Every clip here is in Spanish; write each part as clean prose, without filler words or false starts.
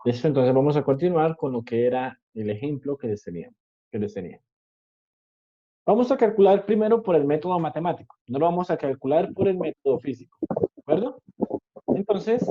Listo, entonces vamos a continuar con lo que era el ejemplo que les tenía. Vamos a calcular primero por el método matemático, no lo vamos a calcular por el método físico, ¿de acuerdo? Entonces,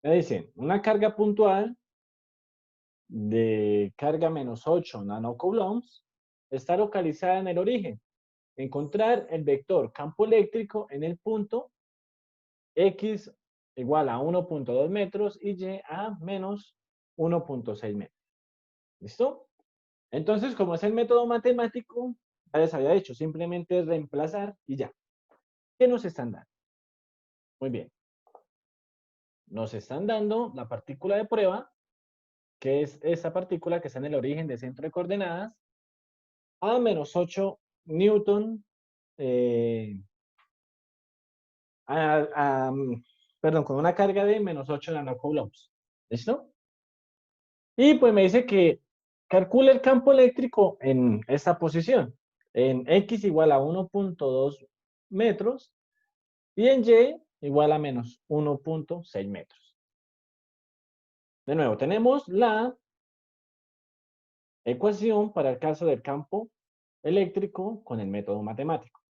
me dicen, una carga puntual de carga menos 8 nanocoulombs está localizada en el origen. Encontrar el vector campo eléctrico en el punto X igual a 1.2 metros y Y a menos 1.6 metros. ¿Listo? Entonces, como es el método matemático, ya les había dicho, simplemente es reemplazar y ya. ¿Qué nos están dando? Muy bien. Nos están dando la partícula de prueba, que es esa partícula que está en el origen del centro de coordenadas, a menos 8 newton, eh, a- a, mm, perdón, con una carga de menos 8 nanocoulombs. ¿Listo? Y pues me dice que calcule el campo eléctrico en esta posición, en X igual a 1.2 metros y en Y igual a menos 1.6 metros. De nuevo, tenemos la ecuación para el caso del campo eléctrico con el método matemático,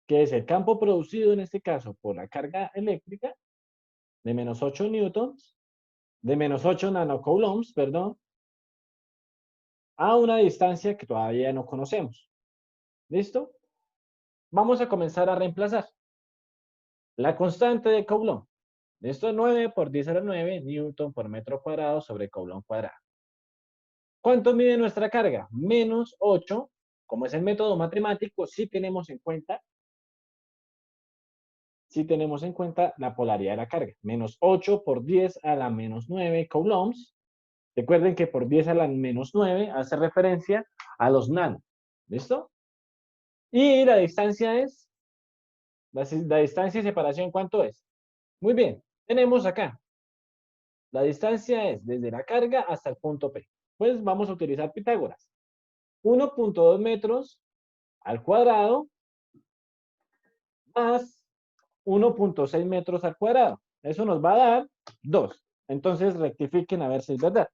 que es el campo producido en este caso por la carga eléctrica de menos 8 newtons, de menos 8 nanocoulombs, perdón, a una distancia que todavía no conocemos. ¿Listo? Vamos a comenzar a reemplazar. La constante de Coulomb. Esto es 9 por 10 a la 9 newton por metro cuadrado sobre Coulomb cuadrado. ¿Cuánto mide nuestra carga? Menos 8. Como es el método matemático, sí tenemos en cuenta la polaridad de la carga. Menos 8 por 10 a la menos 9 coulombs. Recuerden que por 10 a la menos 9 hace referencia a los nanos. ¿Listo? Y la distancia es, la distancia de separación, ¿cuánto es? Muy bien, tenemos acá. La distancia es desde la carga hasta el punto P. Pues vamos a utilizar Pitágoras. 1.2 metros al cuadrado más 1.6 metros al cuadrado. Eso nos va a dar 2. Entonces rectifiquen a ver si es verdad.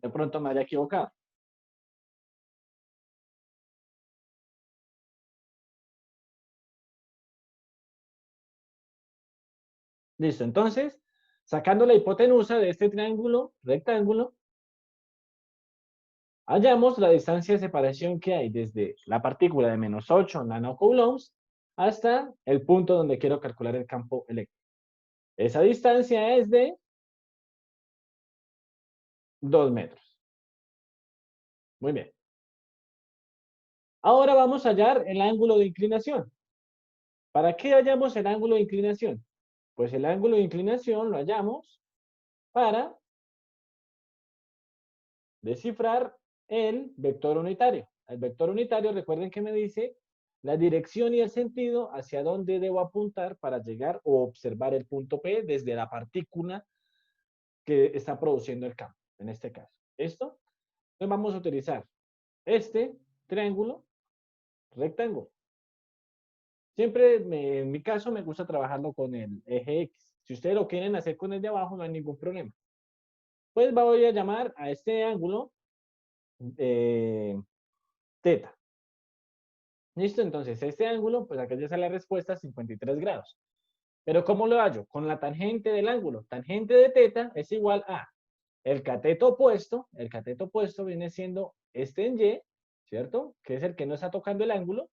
De pronto me haya equivocado. Listo. Entonces, sacando la hipotenusa de este triángulo, rectángulo, hallamos la distancia de separación que hay desde la partícula de menos 8 nanocoulombs hasta el punto donde quiero calcular el campo eléctrico. Esa distancia es de 2 metros. Muy bien. Ahora vamos a hallar el ángulo de inclinación. ¿Para qué hallamos el ángulo de inclinación? Pues el ángulo de inclinación lo hallamos para descifrar el vector unitario. El vector unitario, recuerden que me dice la dirección y el sentido hacia dónde debo apuntar para llegar o observar el punto P desde la partícula que está produciendo el campo, en este caso. ¿Esto? Entonces vamos a utilizar este triángulo rectángulo. Siempre, en mi caso, me gusta trabajarlo con el eje X. Si ustedes lo quieren hacer con el de abajo, no hay ningún problema. Pues voy a llamar a este ángulo eh, teta. ¿Listo? Entonces, este ángulo, pues acá ya sale la respuesta, 53 grados. Pero ¿cómo lo hallo? Con la tangente del ángulo. Tangente de teta es igual a el cateto opuesto viene siendo este en Y, ¿cierto? Que es el que no está tocando el ángulo,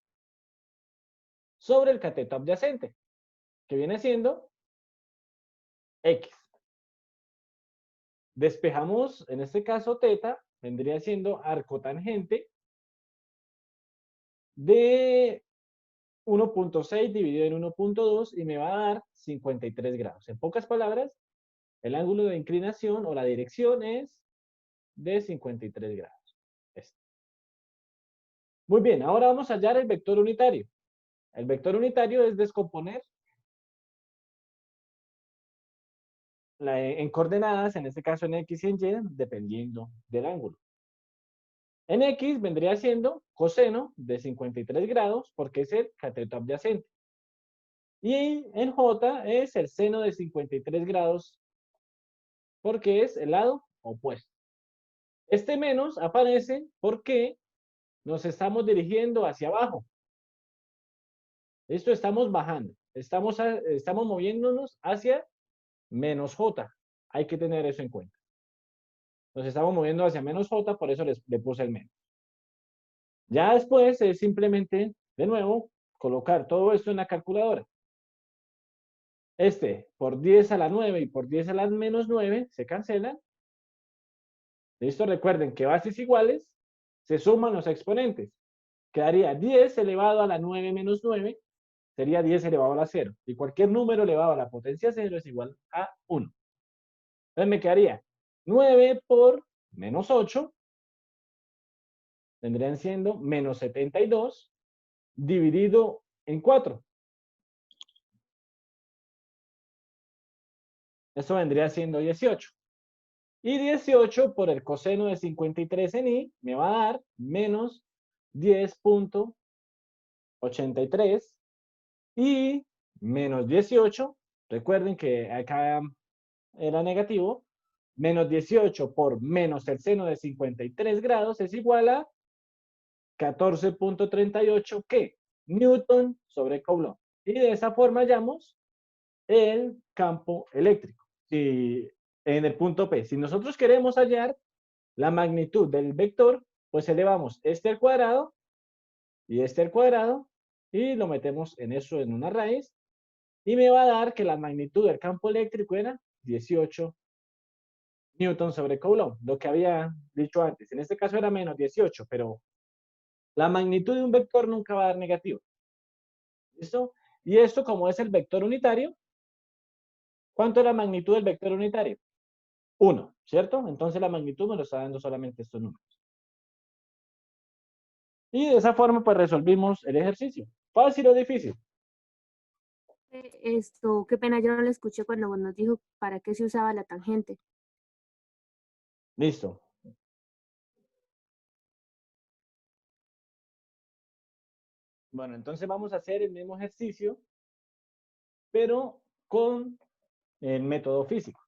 sobre el cateto adyacente, que viene siendo X. Despejamos, en este caso, teta, vendría siendo arcotangente de 1.6 dividido en 1.2 y me va a dar 53 grados. En pocas palabras, el ángulo de inclinación o la dirección es de 53 grados. Este. Muy bien, ahora vamos a hallar el vector unitario. El vector unitario es descomponer en coordenadas, en este caso en X y en Y, dependiendo del ángulo. En X vendría siendo coseno de 53 grados porque es el cateto adyacente. Y en J es el seno de 53 grados porque es el lado opuesto. Este menos aparece porque nos estamos dirigiendo hacia abajo. Esto estamos bajando. Estamos moviéndonos hacia menos J. Hay que tener eso en cuenta. Nos estamos moviendo hacia menos J, por eso le puse el menos. Ya después es simplemente, de nuevo, colocar todo esto en la calculadora. Por 10 a la 9 y por 10 a la menos 9 se cancelan. Listo, recuerden que bases iguales se suman los exponentes. Quedaría 10 elevado a la 9 menos 9, sería 10 elevado a la 0. Y cualquier número elevado a la potencia 0 es igual a 1. Entonces me quedaría 9 por menos 8, vendrían siendo menos 72, dividido en 4. Eso vendría siendo 18. Y 18 por el coseno de 53 en i me va a dar menos 10.83 y menos 18. Recuerden que acá era negativo. Menos 18 por menos el seno de 53 grados es igual a 14.38, ¿qué? Newton sobre Coulomb. Y de esa forma hallamos el campo eléctrico. En el punto P. Si nosotros queremos hallar la magnitud del vector, pues elevamos este al cuadrado y este al cuadrado y lo metemos en eso en una raíz y me va a dar que la magnitud del campo eléctrico era 18 Newton sobre Coulomb, lo que había dicho antes. En este caso era menos 18, pero la magnitud de un vector nunca va a dar negativo. ¿Listo? Y esto, como es el vector unitario, ¿cuánto es la magnitud del vector unitario? 1, ¿cierto? Entonces la magnitud me lo está dando solamente estos números. Y de esa forma, pues resolvimos el ejercicio. ¿Fácil o difícil? Qué pena, yo no lo escuché cuando nos dijo para qué se usaba la tangente. Listo. Bueno, entonces vamos a hacer el mismo ejercicio, pero con el método físico.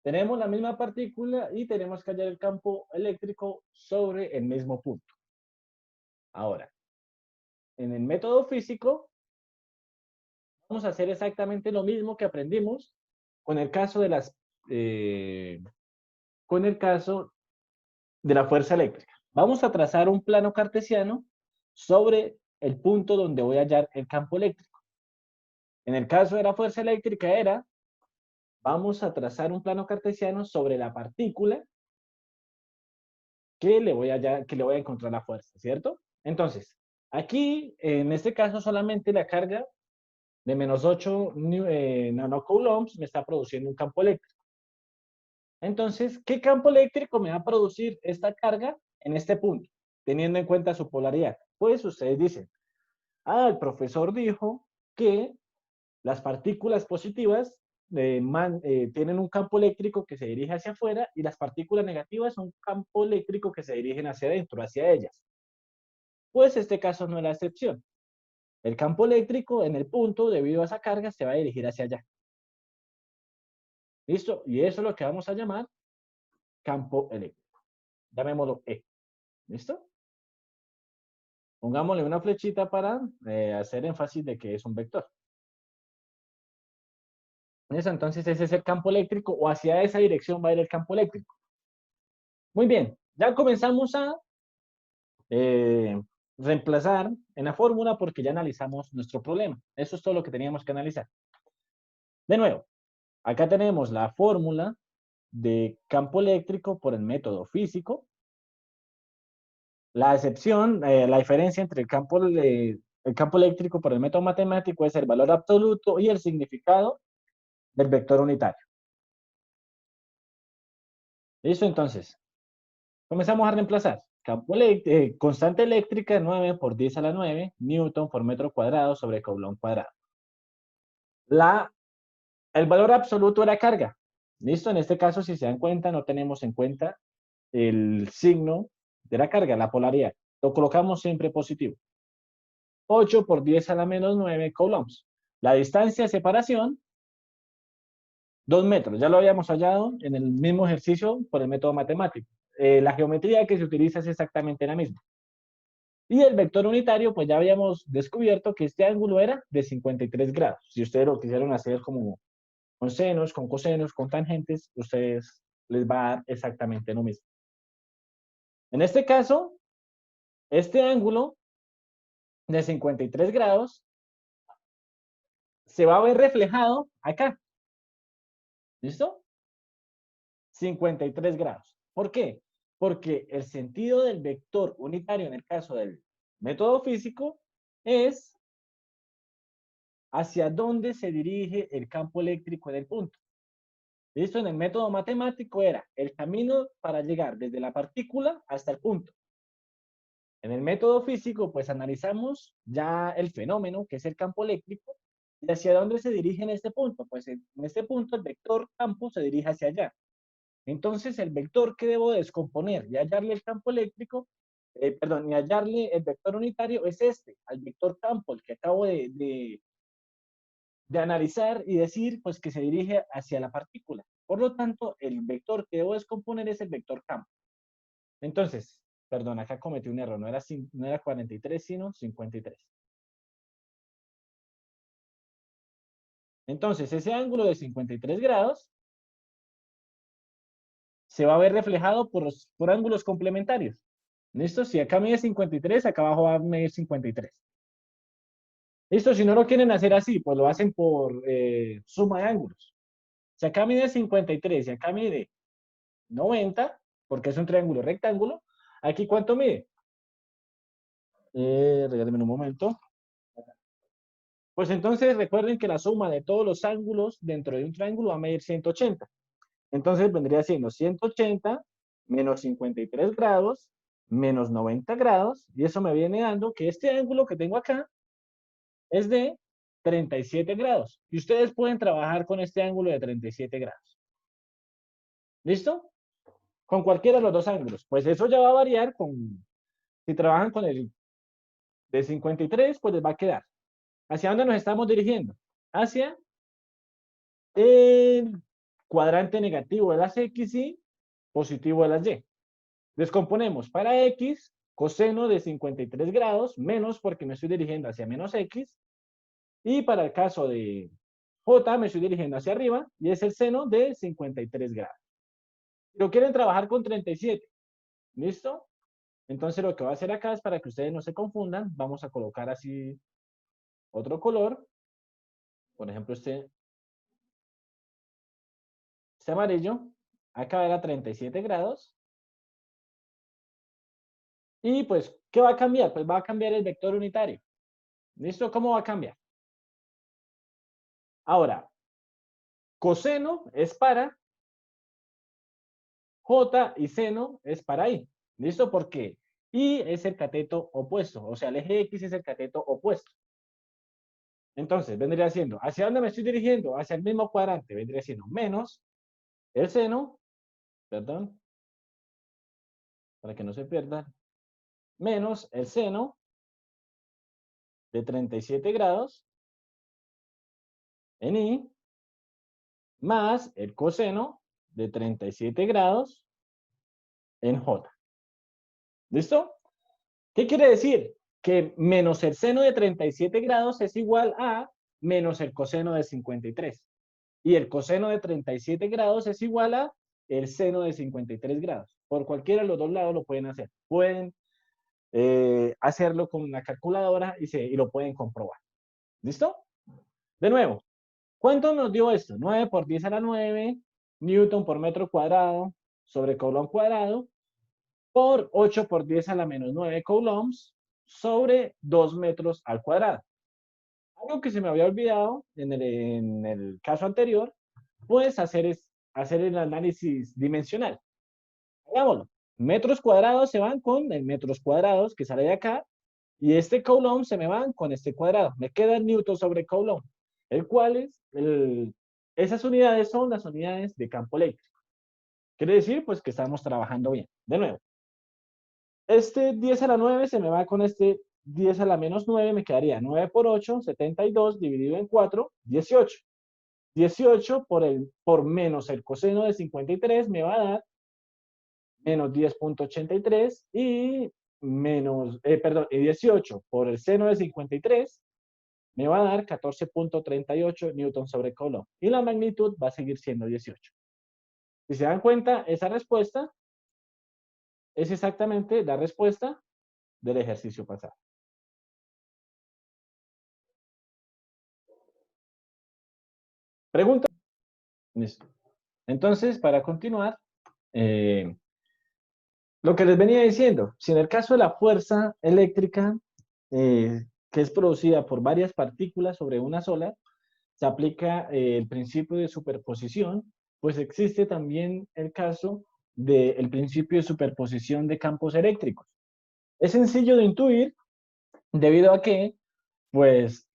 Tenemos la misma partícula y tenemos que hallar el campo eléctrico sobre el mismo punto. Ahora, en el método físico, vamos a hacer exactamente lo mismo que aprendimos con el caso de con el caso de la fuerza eléctrica. Vamos a trazar un plano cartesiano sobre el punto donde voy a hallar el campo eléctrico. En el caso de la fuerza eléctrica vamos a trazar un plano cartesiano sobre la partícula que le voy a encontrar la fuerza, ¿cierto? Entonces, aquí, en este caso, solamente la carga de menos 8 nanocoulombs me está produciendo un campo eléctrico. Entonces, ¿qué campo eléctrico me va a producir esta carga en este punto, teniendo en cuenta su polaridad? Pues ustedes dicen, el profesor dijo que las partículas positivas tienen un campo eléctrico que se dirige hacia afuera y las partículas negativas un campo eléctrico que se dirigen hacia adentro, hacia ellas. Pues este caso no es la excepción. El campo eléctrico en el punto, debido a esa carga, se va a dirigir hacia allá. ¿Listo? Y eso es lo que vamos a llamar campo eléctrico. Llamémoslo E. ¿Listo? Pongámosle una flechita para hacer énfasis de que es un vector. ¿Listo? Entonces ese es el campo eléctrico o hacia esa dirección va a ir el campo eléctrico. Muy bien, ya comenzamos a reemplazar en la fórmula porque ya analizamos nuestro problema. Eso es todo lo que teníamos que analizar. De nuevo, acá tenemos la fórmula de campo eléctrico por el método físico. La excepción, la diferencia entre el campo eléctrico por el método matemático es el valor absoluto y el significado del vector unitario. ¿Listo? Entonces, comenzamos a reemplazar. Constante eléctrica 9 por 10 a la 9, Newton por metro cuadrado sobre Coulomb cuadrado. El valor absoluto de la carga. ¿Listo? En este caso, si se dan cuenta, no tenemos en cuenta el signo de la carga, la polaridad. Lo colocamos siempre positivo. 8 por 10 a la menos 9 coulombs. La distancia de separación, 2 metros. Ya lo habíamos hallado en el mismo ejercicio por el método matemático. La geometría que se utiliza es exactamente la misma. Y el vector unitario, pues ya habíamos descubierto que este ángulo era de 53 grados. Si ustedes lo quisieron hacer como con senos, con cosenos, con tangentes, ustedes les va a dar exactamente lo mismo. En este caso, este ángulo de 53 grados se va a ver reflejado acá. ¿Listo? 53 grados. ¿Por qué? Porque el sentido del vector unitario en el caso del método físico es hacia dónde se dirige el campo eléctrico en el punto. ¿Listo? En el método matemático era el camino para llegar desde la partícula hasta el punto. En el método físico, pues analizamos ya el fenómeno, que es el campo eléctrico, y hacia dónde se dirige en este punto. Pues en este punto el vector campo se dirige hacia allá. Entonces, el vector que debo descomponer y hallarle el campo eléctrico, y hallarle el vector unitario es este, al vector campo, el que acabo de analizar y decir, pues que se dirige hacia la partícula. Por lo tanto, el vector que debo descomponer es el vector campo. Entonces, perdón, acá cometí un error, no era 43, sino 53. Entonces, ese ángulo de 53 grados se va a ver reflejado por ángulos complementarios. ¿Listo? Si acá mide 53, acá abajo va a medir 53. ¿Listo? Si no lo quieren hacer así, pues lo hacen por suma de ángulos. Si acá mide 53 y acá mide 90, porque es un triángulo rectángulo, ¿aquí cuánto mide? Regálenme un momento. Pues entonces recuerden que la suma de todos los ángulos dentro de un triángulo va a medir 180. Entonces vendría siendo 180 menos 53 grados menos 90 grados, y eso me viene dando que este ángulo que tengo acá es de 37 grados. Y ustedes pueden trabajar con este ángulo de 37 grados. ¿Listo? Con cualquiera de los dos ángulos. Pues eso ya va a variar si trabajan con el de 53, pues les va a quedar. ¿Hacia dónde nos estamos dirigiendo? Hacia el cuadrante negativo de las X y positivo de las Y. Descomponemos para X, coseno de 53 grados, menos porque me estoy dirigiendo hacia menos X. Y para el caso de J me estoy dirigiendo hacia arriba y es el seno de 53 grados. Lo quieren trabajar con 37. ¿Listo? Entonces lo que voy a hacer acá es para que ustedes no se confundan. Vamos a colocar así otro color. Por ejemplo, este amarillo. Acá era 37 grados. Y pues, ¿qué va a cambiar? Pues va a cambiar el vector unitario. ¿Listo? ¿Cómo va a cambiar? Ahora, coseno es para J y seno es para I. ¿Listo? Porque I es el cateto opuesto. O sea, el eje X es el cateto opuesto. Entonces, vendría siendo, ¿hacia dónde me estoy dirigiendo? Hacia el mismo cuadrante. Vendría siendo menos el seno, perdón, para que no se pierda, menos el seno de 37 grados en I, más el coseno de 37 grados en J. ¿Listo? ¿Qué quiere decir? Que menos el seno de 37 grados es igual a menos el coseno de 53. Y el coseno de 37 grados es igual a el seno de 53 grados. Por cualquiera de los dos lados lo pueden hacer. Pueden hacerlo con una calculadora y lo pueden comprobar. ¿Listo? De nuevo, ¿cuánto nos dio esto? 9 por 10 a la 9 Newton por metro cuadrado sobre coulomb cuadrado por 8 por 10 a la menos 9 coulombs sobre 2 metros al cuadrado. Algo que se me había olvidado en el caso anterior, pues hacer el análisis dimensional. Hagámoslo. Metros cuadrados se van con el metros cuadrados que sale de acá, y este coulomb se me van con este cuadrado. Me queda Newton sobre coulomb, el cual esas unidades son las unidades de campo eléctrico. Quiere decir, pues, que estamos trabajando bien. De nuevo, Este 10 a la 9 se me va con este 10 a la menos 9, me quedaría 9 por 8, 72, dividido en 4, 18. 18 por menos el coseno de 53 me va a dar menos 10.83 y menos, perdón, y 18 por el seno de 53 me va a dar 14.38 newton sobre coulomb. Y la magnitud va a seguir siendo 18. Si se dan cuenta, esa respuesta es exactamente la respuesta del ejercicio pasado. ¿Pregunta? Listo. Entonces, para continuar, lo que les venía diciendo, si en el caso de la fuerza eléctrica, que es producida por varias partículas sobre una sola, se aplica el principio de superposición, pues existe también el caso del principio de superposición de campos eléctricos. Es sencillo de intuir debido a que, pues,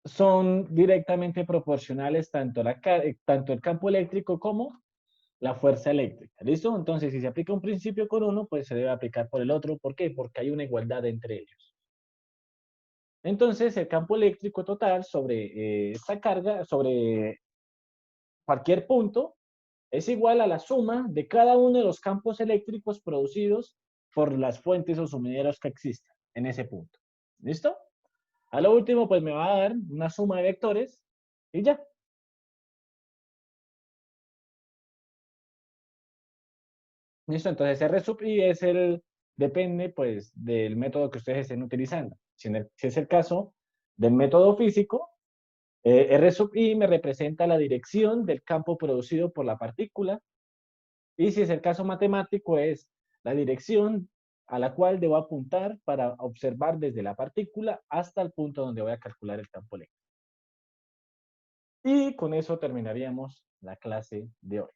son directamente proporcionales tanto el campo eléctrico como la fuerza eléctrica. ¿Listo? Entonces, si se aplica un principio con uno, pues se debe aplicar por el otro. ¿Por qué? Porque hay una igualdad entre ellos. Entonces, el campo eléctrico total sobre esta carga, sobre cualquier punto, es igual a la suma de cada uno de los campos eléctricos producidos por las fuentes o sumideros que existan en ese punto. ¿Listo? A lo último, pues me va a dar una suma de vectores y ya. ¿Listo? Entonces R sub I depende pues del método que ustedes estén utilizando. Si es el caso del método físico, R sub I me representa la dirección del campo producido por la partícula. Y si es el caso matemático, es la dirección a la cual debo apuntar para observar desde la partícula hasta el punto donde voy a calcular el campo eléctrico. Y con eso terminaríamos la clase de hoy.